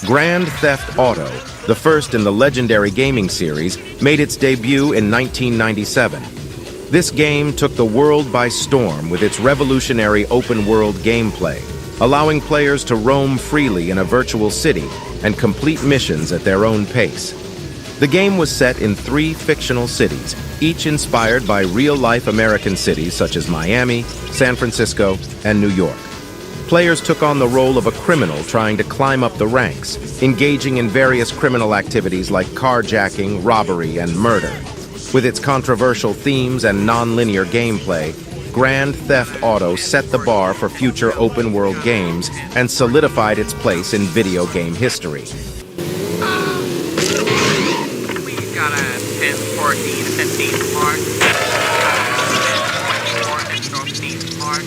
Grand Theft Auto, the first in the legendary gaming series, made its debut in 1997. This game took the world by storm with its revolutionary open-world gameplay, allowing players to roam freely in a virtual city and complete missions at their own pace. The game was set in 3 fictional cities, each inspired by real-life American cities such as Miami, San Francisco, and New York. Players took on the role of a criminal trying to climb up the ranks, engaging in various criminal activities like carjacking, robbery, and murder. With its controversial themes and non-linear gameplay, Grand Theft Auto set the bar for future open-world games and solidified its place in video game history. We got a 10, 14, 15 mark. 24 and 15 mark.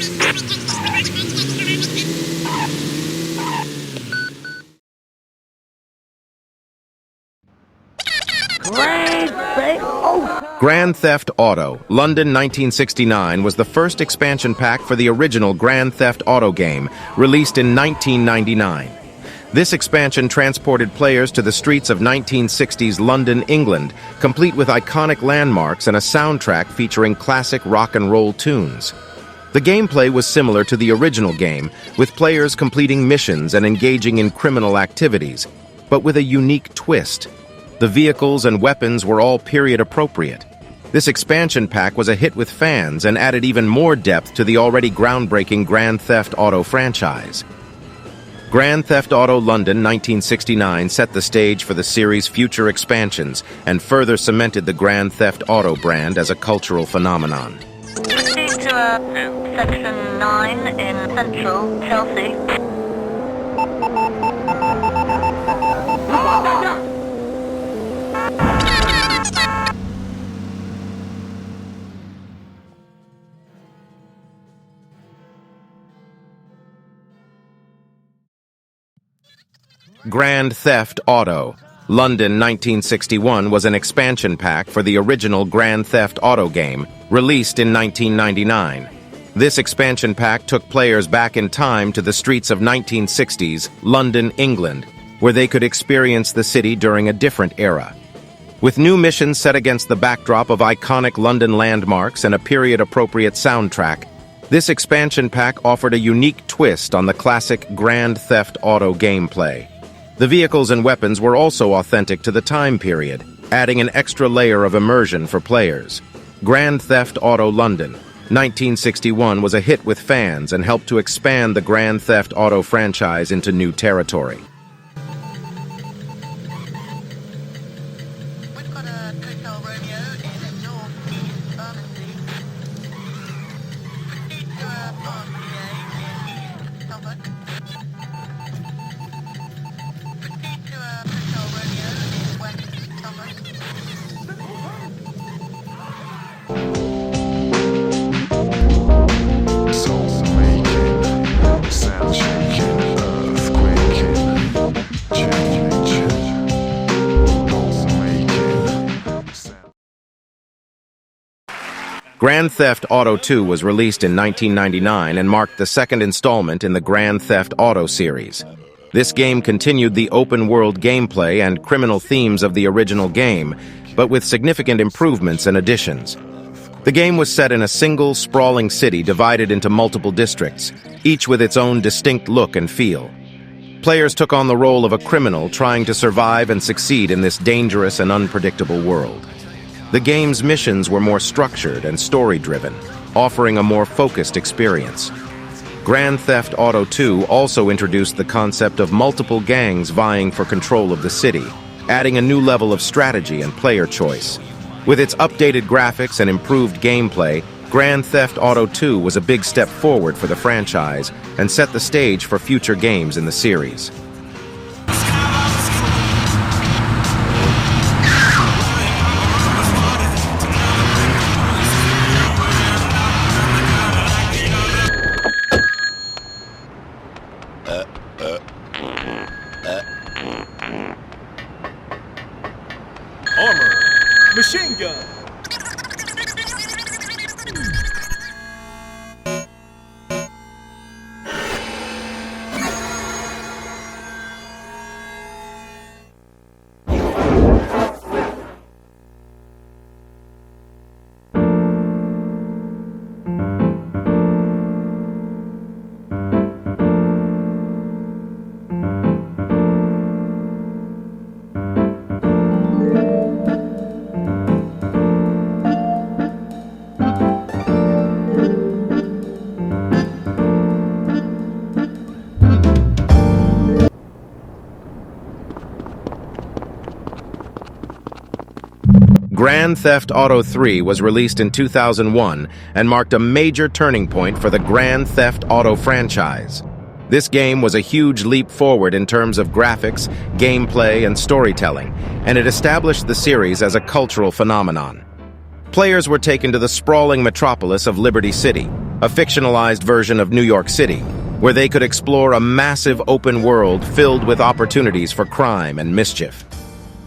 Grand Theft Auto, London 1969 was the first expansion pack for the original Grand Theft Auto game, released in 1999. This expansion transported players to the streets of 1960s London, England, complete with iconic landmarks and a soundtrack featuring classic rock and roll tunes. The gameplay was similar to the original game, with players completing missions and engaging in criminal activities, but with a unique twist. The vehicles and weapons were all period appropriate. This expansion pack was a hit with fans and added even more depth to the already groundbreaking Grand Theft Auto franchise. Grand Theft Auto London 1969 set the stage for the series' future expansions and further cemented the Grand Theft Auto brand as a cultural phenomenon. Proceed to Section 9 in Central Chelsea. Grand Theft Auto, London 1961 was an expansion pack for the original Grand Theft Auto game, released in 1999. This expansion pack took players back in time to the streets of 1960s London, England, where they could experience the city during a different era. With new missions set against the backdrop of iconic London landmarks and a period-appropriate soundtrack, this expansion pack offered a unique twist on the classic Grand Theft Auto gameplay. The vehicles and weapons were also authentic to the time period, adding an extra layer of immersion for players. Grand Theft Auto London 1961 was a hit with fans and helped to expand the Grand Theft Auto franchise into new territory. We've got a Hotel Romeo in North East Bermondsey. Proceed to RCA in East Suffolk. Proceed to a Hotel Romeo in West Suffolk. Soul making, sound shaking, earthquaking, change. Soul making, sound. Grand Theft Auto 2 was released in 1999 and marked the second installment in the Grand Theft Auto series. This game continued the open-world gameplay and criminal themes of the original game, but with significant improvements and additions. The game was set in a single, sprawling city divided into multiple districts, each with its own distinct look and feel. Players took on the role of a criminal trying to survive and succeed in this dangerous and unpredictable world. The game's missions were more structured and story-driven, offering a more focused experience. Grand Theft Auto 2 also introduced the concept of multiple gangs vying for control of the city, adding a new level of strategy and player choice. With its updated graphics and improved gameplay, Grand Theft Auto 2 was a big step forward for the franchise and set the stage for future games in the series. Armor, machine gun. Grand Theft Auto 3 was released in 2001 and marked a major turning point for the Grand Theft Auto franchise. This game was a huge leap forward in terms of graphics, gameplay, and storytelling, and it established the series as a cultural phenomenon. Players were taken to the sprawling metropolis of Liberty City, a fictionalized version of New York City, where they could explore a massive open world filled with opportunities for crime and mischief.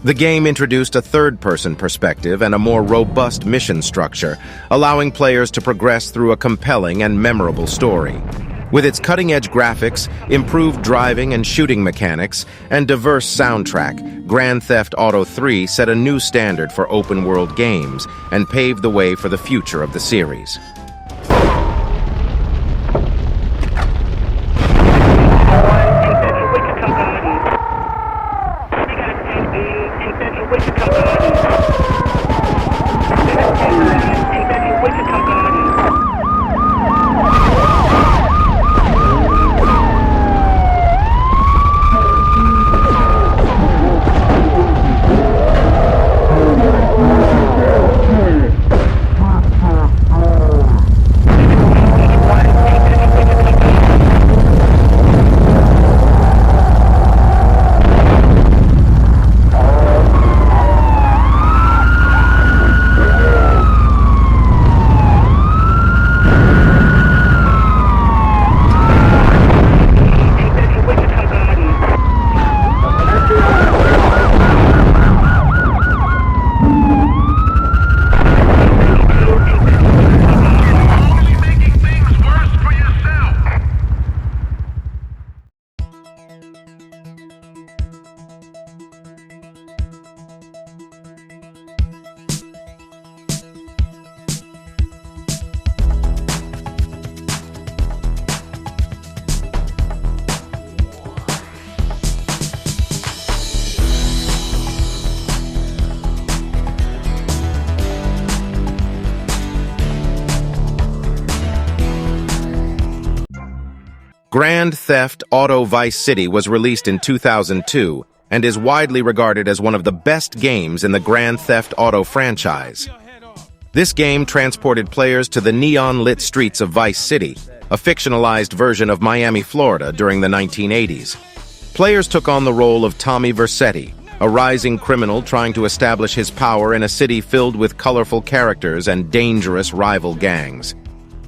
The game introduced a third-person perspective and a more robust mission structure, allowing players to progress through a compelling and memorable story. With its cutting-edge graphics, improved driving and shooting mechanics, and diverse soundtrack, Grand Theft Auto 3 set a new standard for open-world games and paved the way for the future of the series. Grand Theft Auto Vice City was released in 2002 and is widely regarded as one of the best games in the Grand Theft Auto franchise. This game transported players to the neon-lit streets of Vice City, a fictionalized version of Miami, Florida during the 1980s. Players took on the role of Tommy Vercetti, a rising criminal trying to establish his power in a city filled with colorful characters and dangerous rival gangs.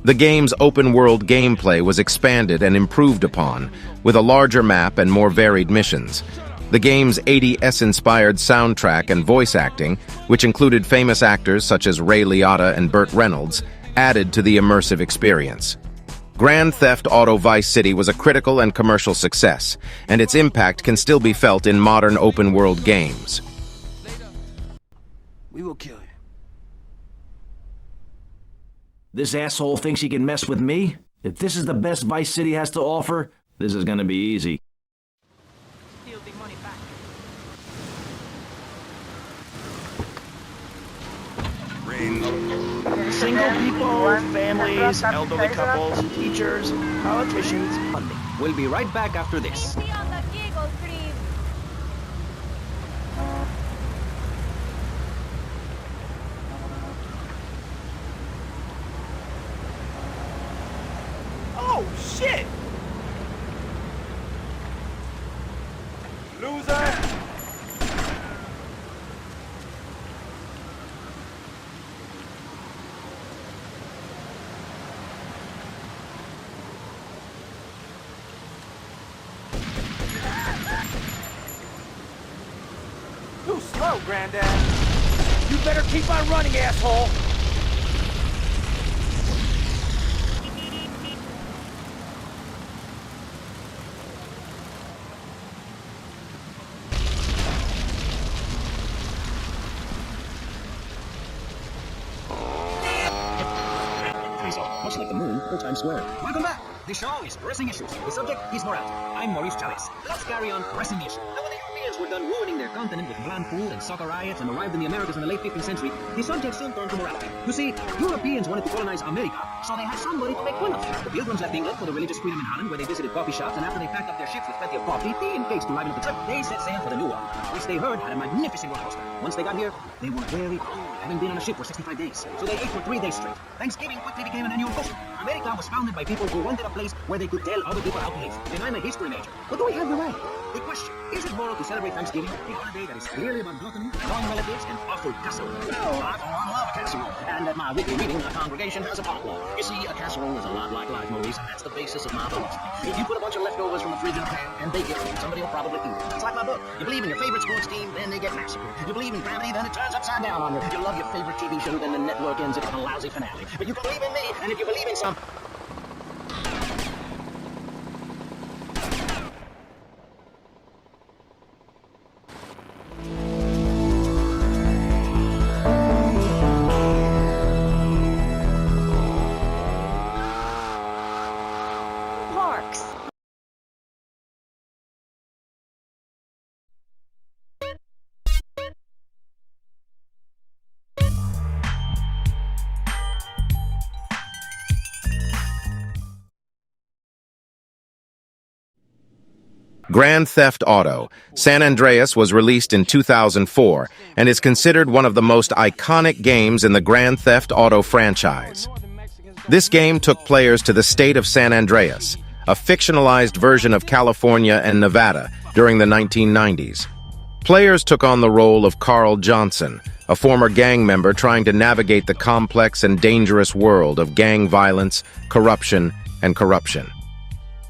The game's open-world gameplay was expanded and improved upon, with a larger map and more varied missions. The game's 80s-inspired soundtrack and voice acting, which included famous actors such as Ray Liotta and Burt Reynolds, added to the immersive experience. Grand Theft Auto Vice City was a critical and commercial success, and its impact can still be felt in modern open-world games. We will kill you. This asshole thinks he can mess with me? If this is the best Vice City has to offer, this is gonna be easy. Steal the money back. Single people, families, elderly couples, teachers, politicians, funding. We'll be right back after this. Be on the giggle, please. Oh, shit! Loser! Too slow, Granddad. You better keep on running, asshole! Much like the moon or Times Square. Welcome back! The show is Pressing Issues. The subject is morality. I'm Maurice Chavez. Let's carry on pressing the issue. Europeans were done ruining their continent with bland food and soccer riots and arrived in the Americas in the late 15th century, the subject soon turned to morality. You see, Europeans wanted to colonize America, so they had somebody to make fun of. The Pilgrims left England for the religious freedom in Holland, where they visited coffee shops, and after they packed up their ships with plenty of coffee, tea, and cakes to liven up the trip, they set sail for the new one, which they heard had a magnificent roller coaster. Once they got here, they were very hungry, having been on a ship for 65 days, so they ate for 3 days straight. Thanksgiving quickly became an annual custom. America was founded by people who wanted a place where they could tell other people how to live. And I'm a history major. But do we have the right? The question, is it moral to celebrate Thanksgiving, a holiday that is clearly about gluttony, annoying relatives, and awful casserole? No, I love a casserole. And at my weekly meeting, the congregation has a potluck. You see, a casserole is a lot like life, Maurice, and that's the basis of my philosophy. If you put a bunch of leftovers from the fridge in a pan and bake it, somebody will probably eat it. It's like my book. You believe in your favorite sports team, then they get massacred. You believe in gravity, then it turns upside down on you. You love your favorite TV show, then the network ends it with a lousy finale. But you believe in me, and if you believe in some... Parks. Grand Theft Auto, San Andreas was released in 2004 and is considered one of the most iconic games in the Grand Theft Auto franchise. This game took players to the state of San Andreas, a fictionalized version of California and Nevada during the 1990s. Players took on the role of Carl Johnson, a former gang member trying to navigate the complex and dangerous world of gang violence, corruption, and corruption.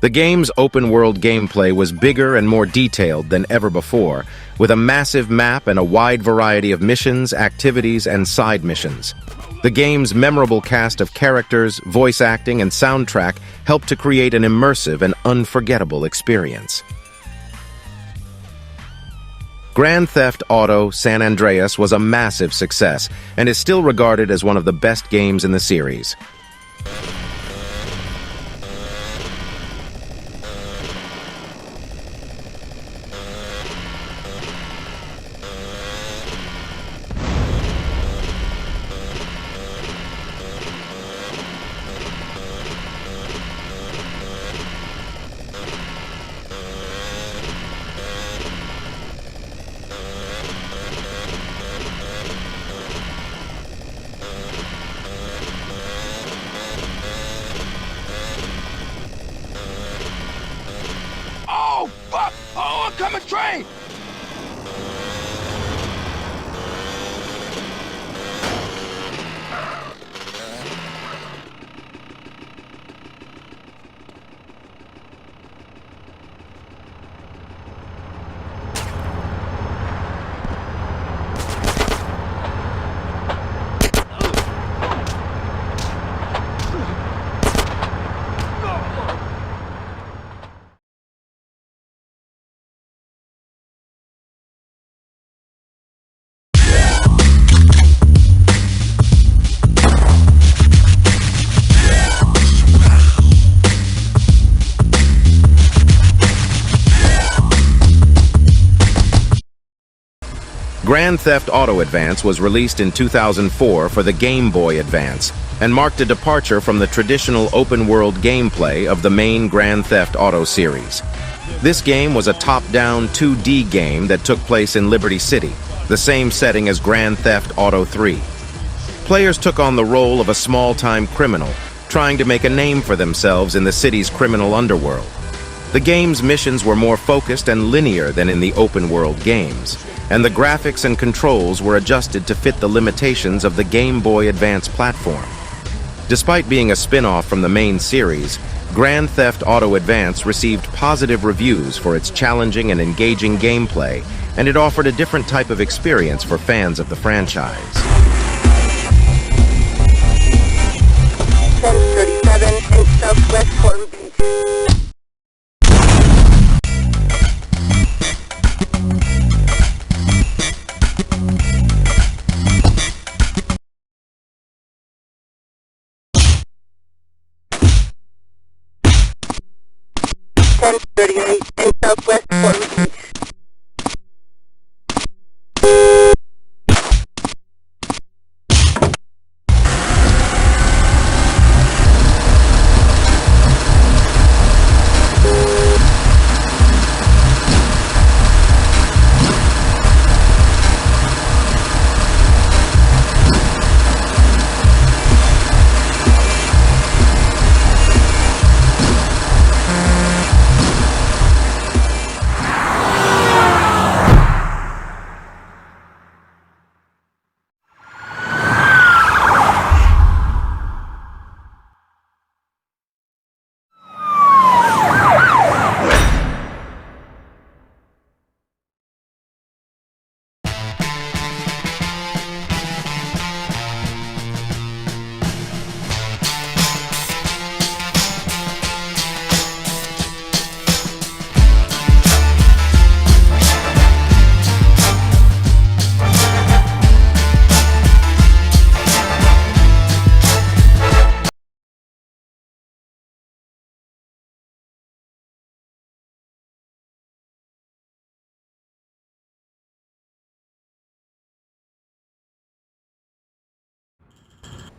The game's open-world gameplay was bigger and more detailed than ever before, with a massive map and a wide variety of missions, activities, and side missions. The game's memorable cast of characters, voice acting, and soundtrack helped to create an immersive and unforgettable experience. Grand Theft Auto San Andreas was a massive success and is still regarded as one of the best games in the series. Oh, fuck! Oh, a coming train! Grand Theft Auto Advance was released in 2004 for the Game Boy Advance and marked a departure from the traditional open-world gameplay of the main Grand Theft Auto series. This game was a top-down 2D game that took place in Liberty City, the same setting as Grand Theft Auto 3. Players took on the role of a small-time criminal, trying to make a name for themselves in the city's criminal underworld. The game's missions were more focused and linear than in the open-world games, and the graphics and controls were adjusted to fit the limitations of the Game Boy Advance platform. Despite being a spin-off from the main series, Grand Theft Auto Advance received positive reviews for its challenging and engaging gameplay, and it offered a different type of experience for fans of the franchise. 1037 in Southwest Portland Beach. In Southwest Portland Beach.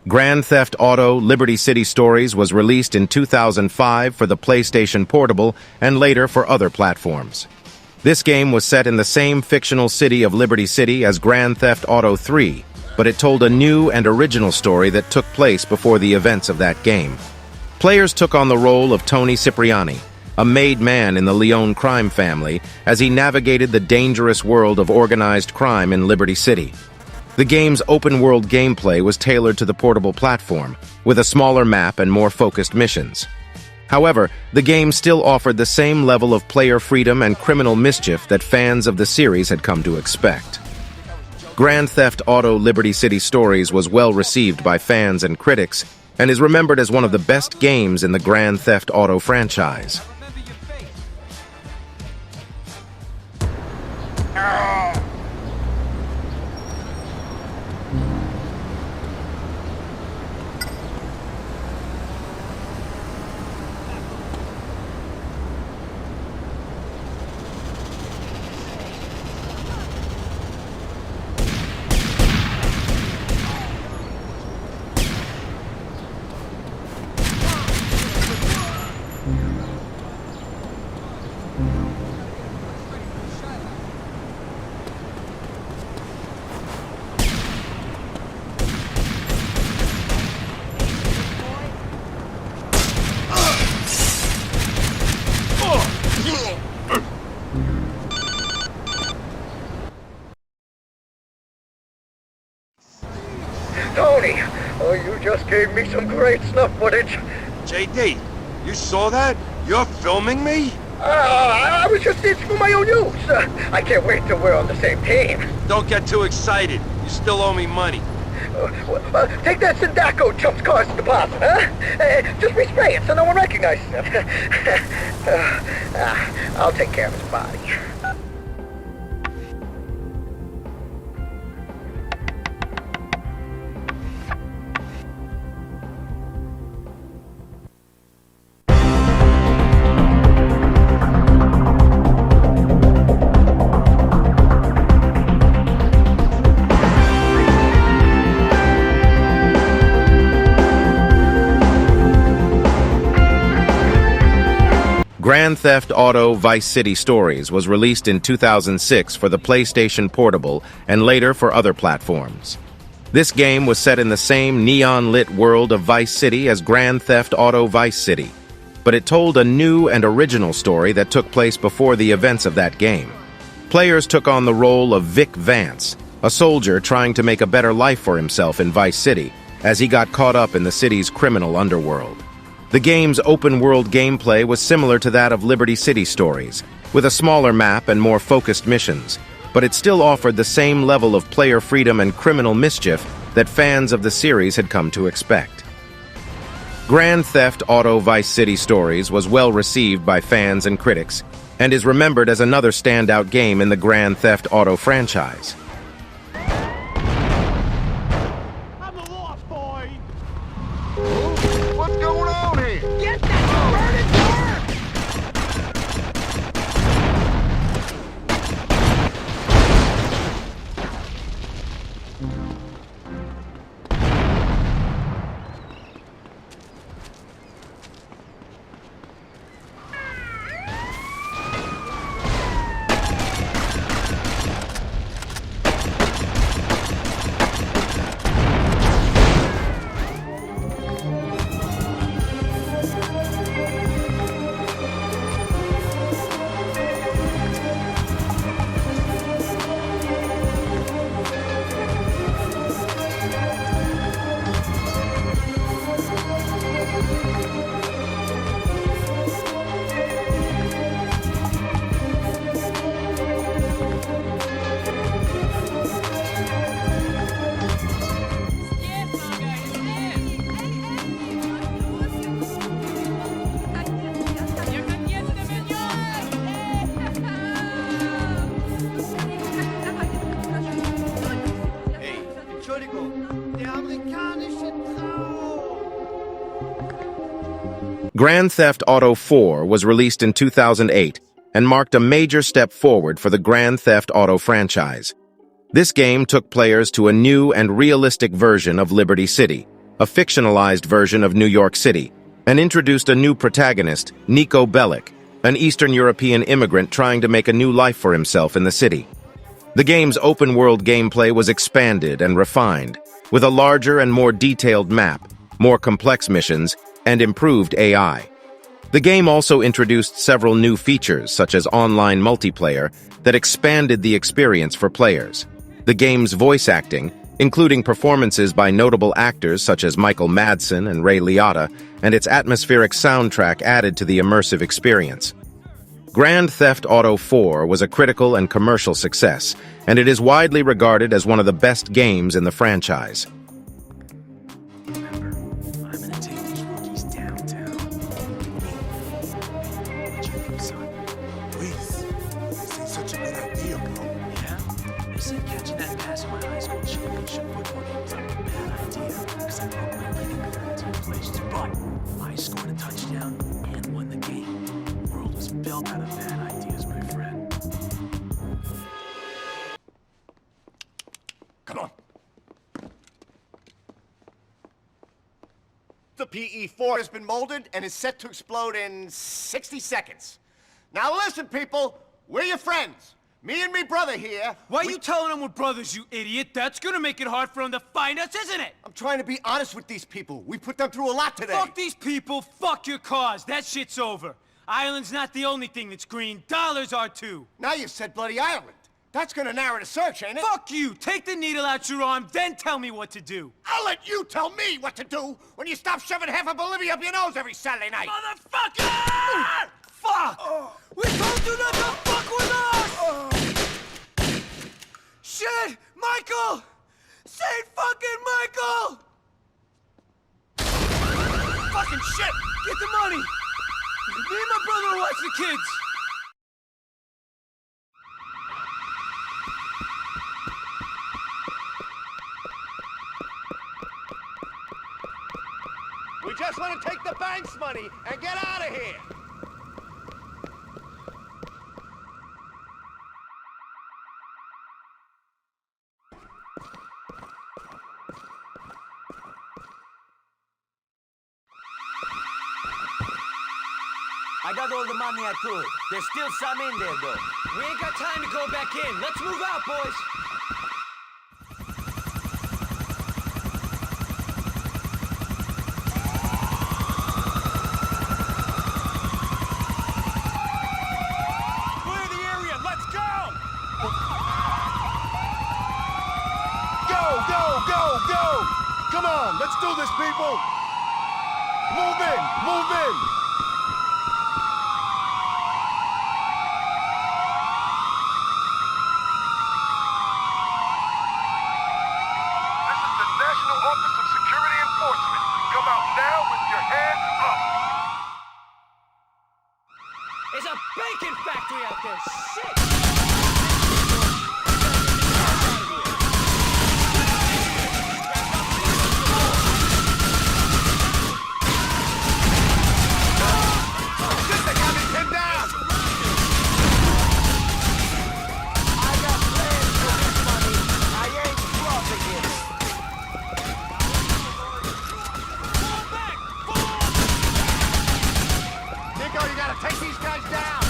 Grand Theft Auto Liberty City Stories was released in 2005 for the PlayStation Portable and later for other platforms. This game was set in the same fictional city of Liberty City as Grand Theft Auto 3, but it told a new and original story that took place before the events of that game. Players took on the role of Tony Cipriani, a made man in the Leone crime family, as he navigated the dangerous world of organized crime in Liberty City. The game's open-world gameplay was tailored to the portable platform, with a smaller map and more focused missions. However, the game still offered the same level of player freedom and criminal mischief that fans of the series had come to expect. Grand Theft Auto Liberty City Stories was well received by fans and critics, and is remembered as one of the best games in the Grand Theft Auto franchise. Tony, oh, you just gave me some great snuff footage. JD, you saw that? You're filming me? I was just itching for my own use. I can't wait till we're on the same team. Don't get too excited. You still owe me money. Take that Sindaco Chumps Cars deposit, huh? Just respray it so no one recognizes it. I'll take care of his body. Grand Theft Auto Vice City Stories was released in 2006 for the PlayStation Portable and later for other platforms. This game was set in the same neon-lit world of Vice City as Grand Theft Auto Vice City, but it told a new and original story that took place before the events of that game. Players took on the role of Vic Vance, a soldier trying to make a better life for himself in Vice City, as he got caught up in the city's criminal underworld. The game's open-world gameplay was similar to that of Liberty City Stories, with a smaller map and more focused missions, but it still offered the same level of player freedom and criminal mischief that fans of the series had come to expect. Grand Theft Auto Vice City Stories was well received by fans and critics, and is remembered as another standout game in the Grand Theft Auto franchise. Grand Theft Auto 4 was released in 2008 and marked a major step forward for the Grand Theft Auto franchise. This game took players to a new and realistic version of Liberty City, a fictionalized version of New York City, and introduced a new protagonist, Niko Bellic, an Eastern European immigrant trying to make a new life for himself in the city. The game's open-world gameplay was expanded and refined, with a larger and more detailed map, more complex missions, and improved AI. The game also introduced several new features, such as online multiplayer, that expanded the experience for players. The game's voice acting, including performances by notable actors such as Michael Madsen and Ray Liotta, and its atmospheric soundtrack added to the immersive experience. Grand Theft Auto 4 was a critical and commercial success, and it is widely regarded as one of the best games in the franchise. I'm gonna take these rookies downtown. Please. This ain't such a good idea, bro. Yeah? They said catching that pass in my high school championship football game was a bad idea, because I broke my leg in 13 places. But I scored a touchdown and won the game. The world was built out of bad ideas, my friend. Come on. The PE-4 has been molded and is set to explode in 60 seconds. Now listen, people, we're your friends. Me and me brother here. Why are you telling them we're brothers, you idiot? That's gonna make it hard for them to find us, isn't it? I'm trying to be honest with these people. We put them through a lot today. Fuck these people, fuck your cause. That shit's over. Ireland's not the only thing that's green. Dollars are too. Now you said bloody Ireland. That's gonna narrow the search, ain't it? Fuck you! Take the needle out your arm, then tell me what to do. I'll let you tell me what to do when you stop shoving half of Bolivia up your nose every Saturday night. Motherfucker! Fuck! We told you not to fuck with us! Shit! Michael! Saint fucking Michael! Fucking shit! Get the money! Me and my brother will watch the kids! We just want to take the bank's money and get out of here. I got all the money I could. There's still some in there, though. We ain't got time to go back in. Let's move out, boys. Clear the area. Let's go. Go, go, go, go. Come on. Let's do this, people. Move in. Move in. National Office of Security Enforcement. Come out now with your hands up. There's a bacon factory out there. Shit! They got me pinned down. I got plans for this money. I ain't bluffing it. Nico, you gotta take these guys down.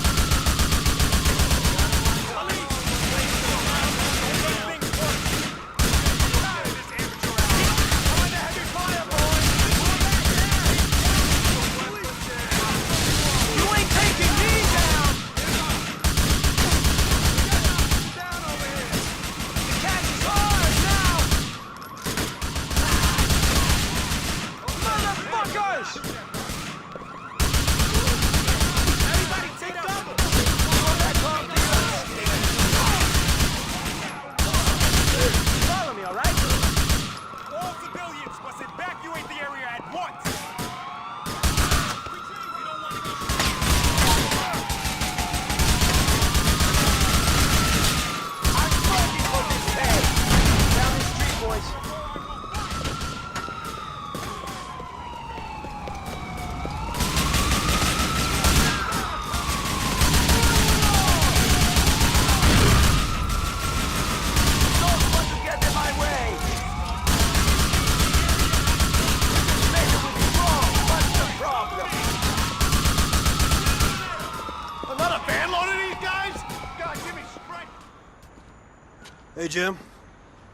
Hey, Jim.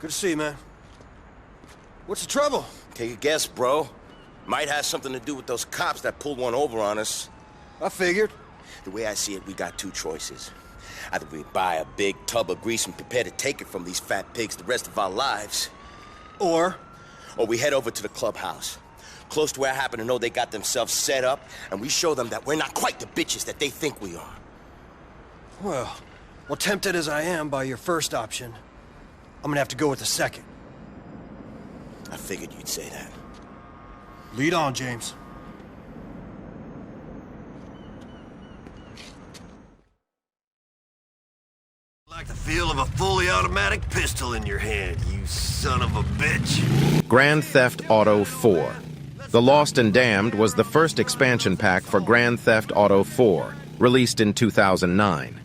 Good to see you, man. What's the trouble? Take a guess, bro. Might have something to do with those cops that pulled one over on us. I figured. The way I see it, we got two choices. Either we buy a big tub of grease and prepare to take it from these fat pigs the rest of our lives. Or we head over to the clubhouse. Close to where I happen to know they got themselves set up, and we show them that we're not quite the bitches that they think we are. Well, tempted as I am by your first option, I'm gonna have to go with the second. I figured you'd say that. Lead on, James. Like the feel of a fully automatic pistol in your hand, you son of a bitch. Grand Theft Auto 4. The Lost and Damned was the first expansion pack for Grand Theft Auto 4, released in 2009.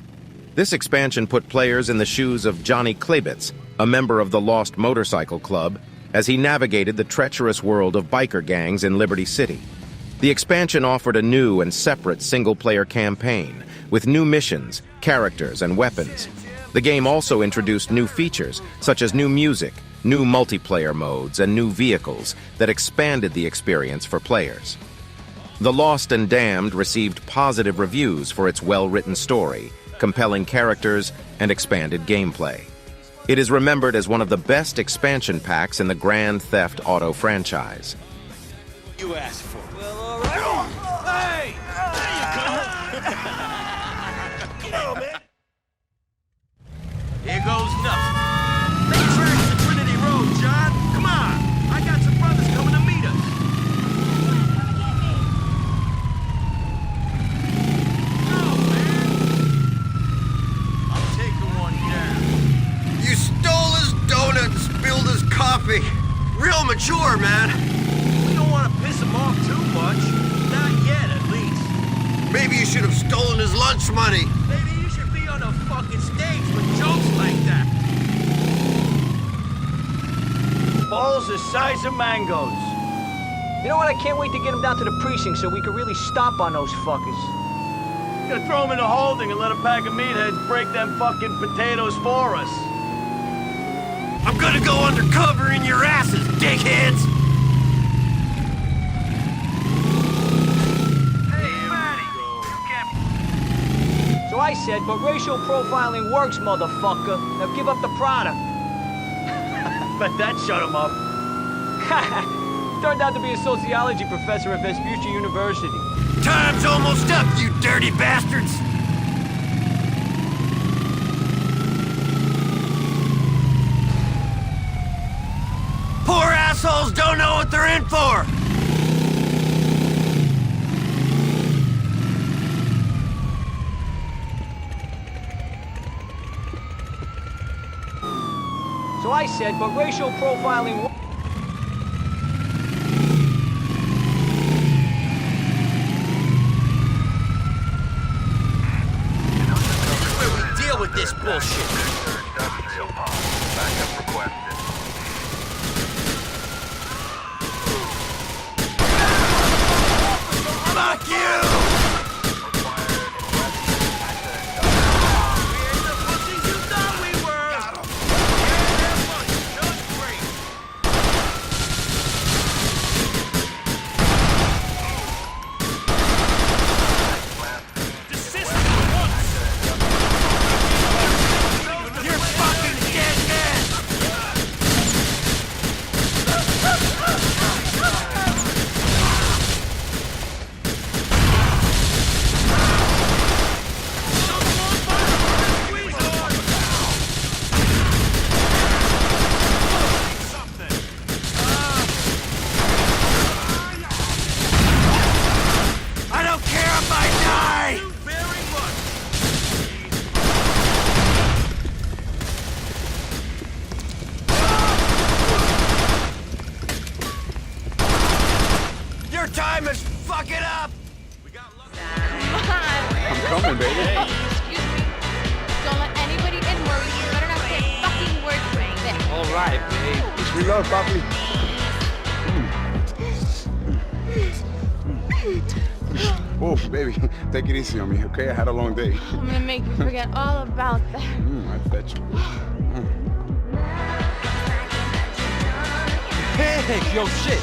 This expansion put players in the shoes of Johnny Klebitz, a member of the Lost Motorcycle Club, as he navigated the treacherous world of biker gangs in Liberty City. The expansion offered a new and separate single-player campaign, with new missions, characters, and weapons. The game also introduced new features, such as new music, new multiplayer modes, and new vehicles that expanded the experience for players. The Lost and Damned received positive reviews for its well-written story, compelling characters, and expanded gameplay. It is remembered as one of the best expansion packs in the Grand Theft Auto franchise. You asked for it. Well, all right. Hey! Come on, man. Here goes nothing. Make tracks to Trinity Road, John. Come on. I got some brothers coming to meet us. Go, man. I'm taking one down. You stole his donut and spilled his coffee. Real mature, man. We don't want to piss him off too much. Not yet, at least. Maybe you should have stolen his lunch money. Maybe you should be on a fucking stage with jokes like that. Balls the size of mangoes. You know what? I can't wait to get him down to the precinct so we can really stomp on those fuckers. Gonna throw him in the holding and let a pack of meatheads break them fucking potatoes for us. I'm gonna go undercover in your asses, dickheads! So I said, but racial profiling works, motherfucker. Now give up the product. But that shut him up. Turned out to be a sociology professor at Vespucci University. Time's almost up, you dirty bastards! Poor assholes don't know what they're in for! So I said, but racial profiling... Where we deal with this bullshit. Fuck you! Fuck it up! I'm coming, baby. Excuse me. Don't let anybody in, Maurice. You better not say a fucking word to me. All right, babe. Sweet love, papi. Oh, baby, take it easy on me, okay? I had a long day. I'm gonna make you forget all about that. I bet you. Hey, yo, shit.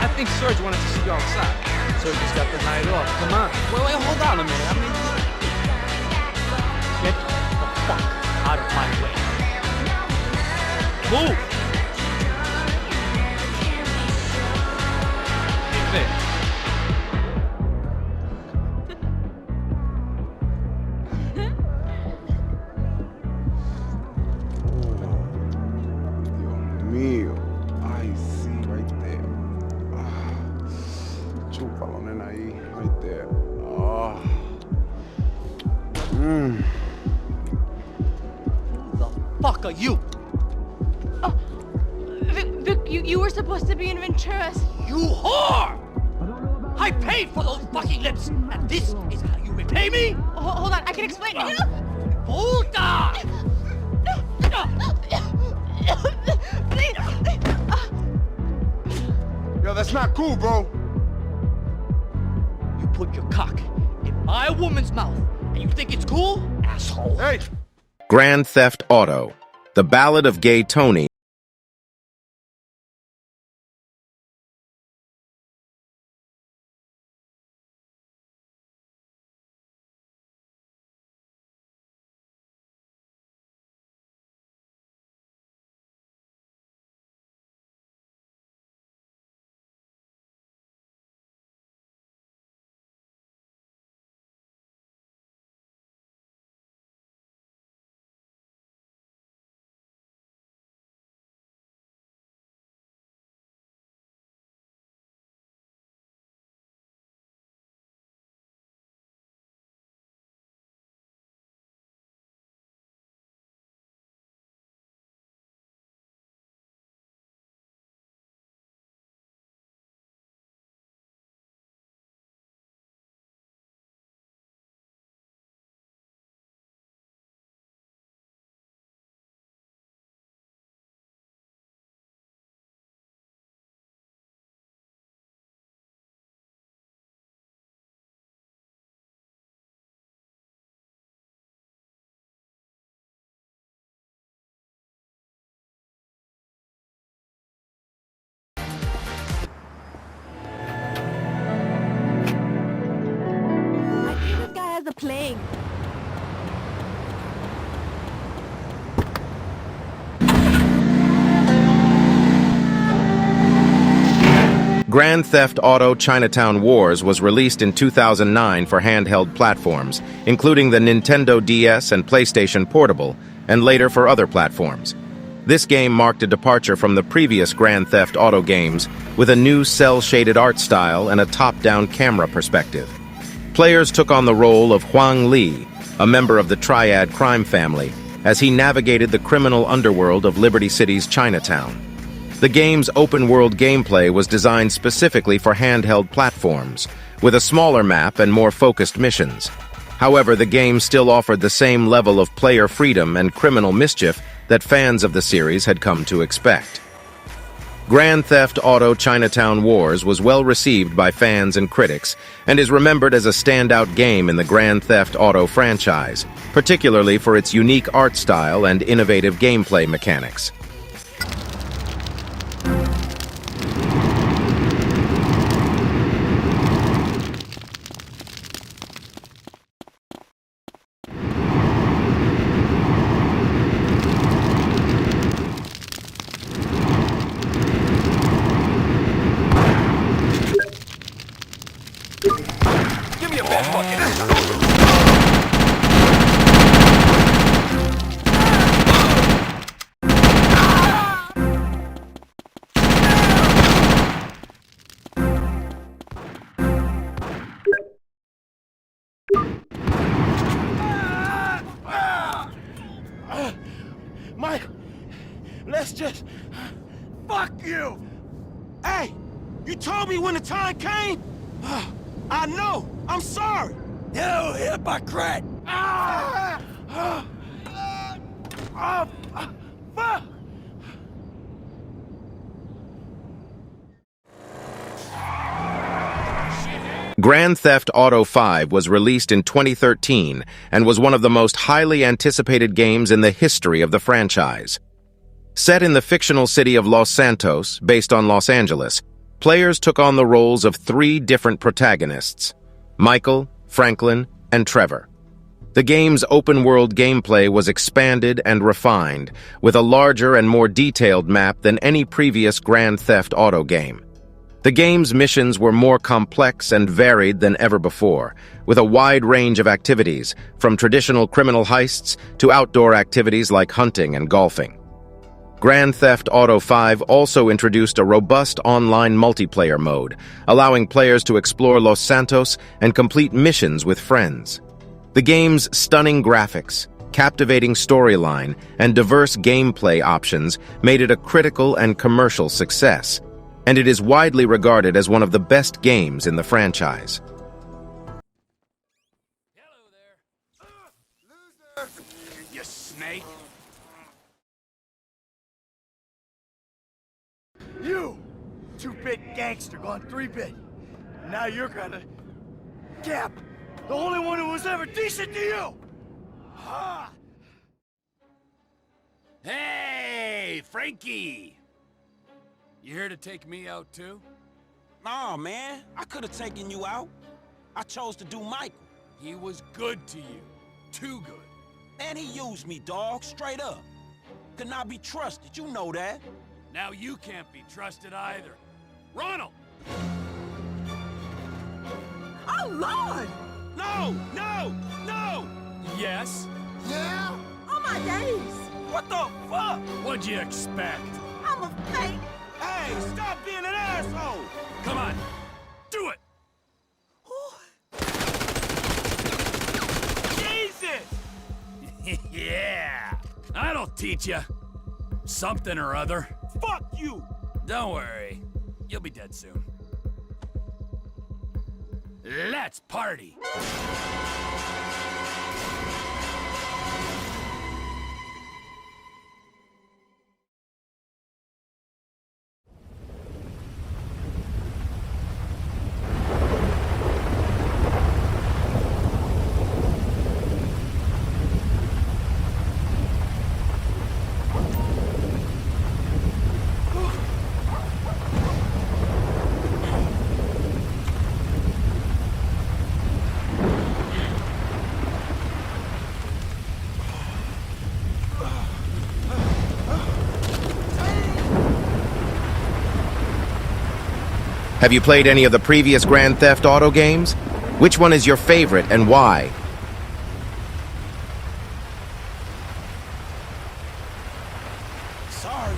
I think Serge wanted to see you outside. Serge just got the night off. Come on. Wait, hold on a minute. I mean, get the fuck out of my way. Move! Hey, Vic. Mío. Ay, sí, right there. Chúpalo, nena, ahí, right there. Who the fuck are you? Oh, Vic, you were supposed to be in Venturas. You whore! I paid for those fucking lips, and this is how you repay me? Hold on, I can explain. Hold on! Please. Yo, that's not cool, bro. You put your cock in my woman's mouth, and you think it's cool? Asshole. Hey! Grand Theft Auto, The Ballad of Gay Tony. The plague. Grand Theft Auto Chinatown Wars was released in 2009 for handheld platforms, including the Nintendo DS and PlayStation Portable, and later for other platforms. This game marked a departure from the previous Grand Theft Auto games with a new cel-shaded art style and a top-down camera perspective. Players took on the role of Huang Li, a member of the Triad crime family, as he navigated the criminal underworld of Liberty City's Chinatown. The game's open-world gameplay was designed specifically for handheld platforms, with a smaller map and more focused missions. However, the game still offered the same level of player freedom and criminal mischief that fans of the series had come to expect. Grand Theft Auto Chinatown Wars was well received by fans and critics and is remembered as a standout game in the Grand Theft Auto franchise, particularly for its unique art style and innovative gameplay mechanics. Give me a bed bucket. Mike, let's just... Fuck you! Hey, you told me when the time came? I know! I'm sorry! You hypocrite! Fuck! Grand Theft Auto 5 was released in 2013 and was one of the most highly anticipated games in the history of the franchise. Set in the fictional city of Los Santos, based on Los Angeles, players took on the roles of 3 different protagonists: Michael, Franklin, and Trevor. The game's open-world gameplay was expanded and refined, with a larger and more detailed map than any previous Grand Theft Auto game. The game's missions were more complex and varied than ever before, with a wide range of activities, from traditional criminal heists to outdoor activities like hunting and golfing. Grand Theft Auto 5 also introduced a robust online multiplayer mode, allowing players to explore Los Santos and complete missions with friends. The game's stunning graphics, captivating storyline, and diverse gameplay options made it a critical and commercial success, and it is widely regarded as one of the best games in the franchise. You snake! You! 2-bit gangster gone 3-bit. Now you're gonna... Cap! The only one who was ever decent to you! Ha! Hey, Frankie! You here to take me out, too? Nah, man. I could have taken you out. I chose to do Michael. He was good to you. Too good. Man, he used me, dog. Straight up. Could not be trusted. You know that. Now you can't be trusted either. Ronald! Oh, Lord! No! No! No! Yes? Yeah? Oh, my days! What the fuck? What'd you expect? I'm a fake. Hey, stop being an asshole! Come on, do it! Jesus! Yeah! That'll teach you. Something or other. Fuck you! Don't worry. You'll be dead soon. Let's party! Have you played any of the previous Grand Theft Auto games? Which one is your favorite and why? Sorry.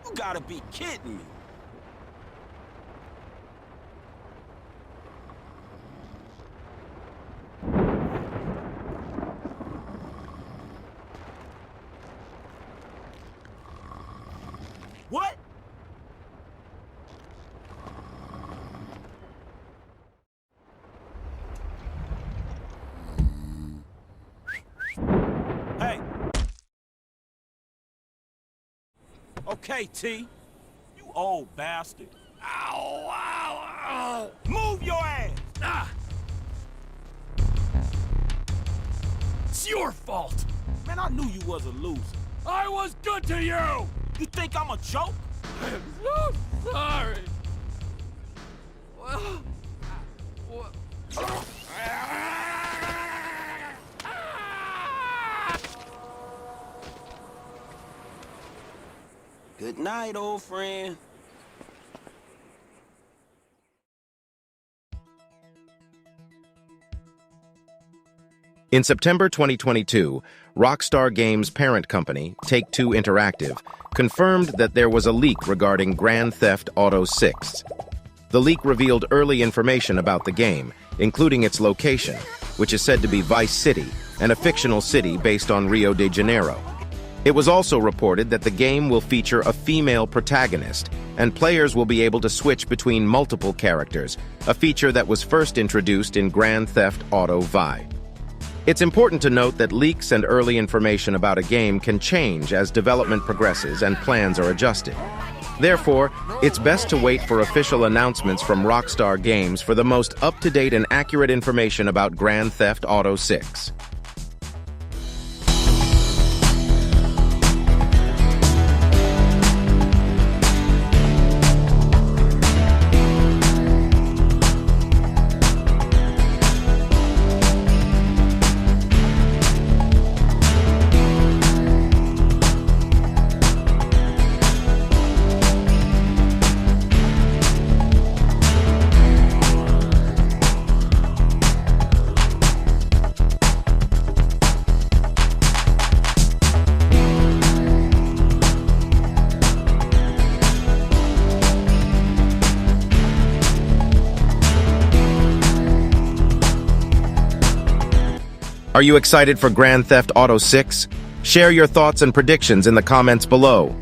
You gotta be kidding me. okay, T. You old bastard. Ow, ow, ow. Move your ass! Ah. It's your fault. Man, I knew you was a loser. I was good to you! You think I'm a joke? I'm so sorry. Well, Good night, old friend. In September 2022, Rockstar Games' parent company, Take-Two Interactive, confirmed that there was a leak regarding Grand Theft Auto 6. The leak revealed early information about the game, including its location, which is said to be Vice City, and a fictional city based on Rio de Janeiro. It was also reported that the game will feature a female protagonist, and players will be able to switch between multiple characters, a feature that was first introduced in Grand Theft Auto V. It's important to note that leaks and early information about a game can change as development progresses and plans are adjusted. Therefore, it's best to wait for official announcements from Rockstar Games for the most up-to-date and accurate information about Grand Theft Auto 6. Are you excited for Grand Theft Auto 6? Share your thoughts and predictions in the comments below.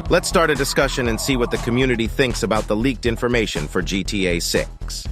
Let's start a discussion and see what the community thinks about the leaked information for GTA 6.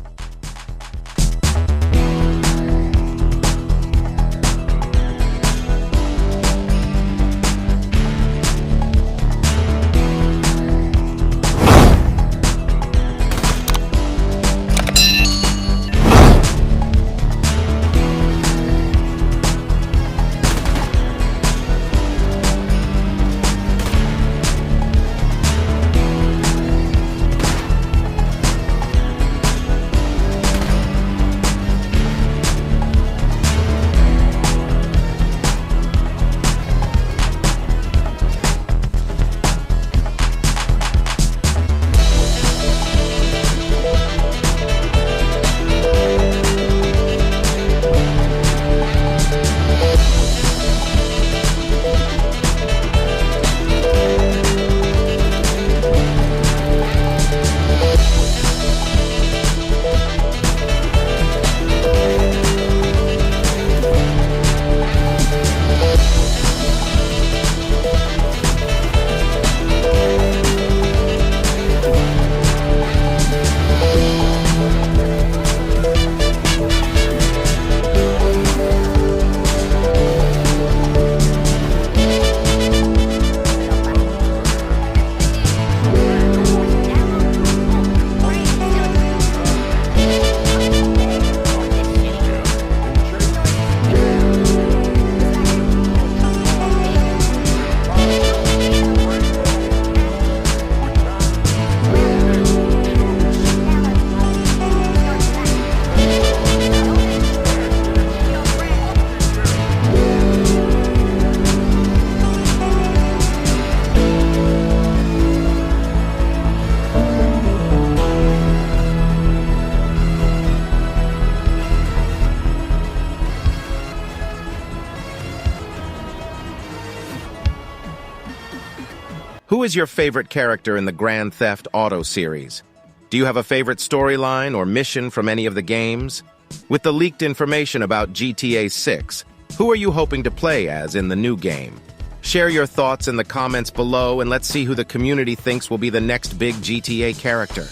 Who is your favorite character in the Grand Theft Auto series? Do you have a favorite storyline or mission from any of the games? With the leaked information about GTA 6, who are you hoping to play as in the new game? Share your thoughts in the comments below and let's see who the community thinks will be the next big GTA character.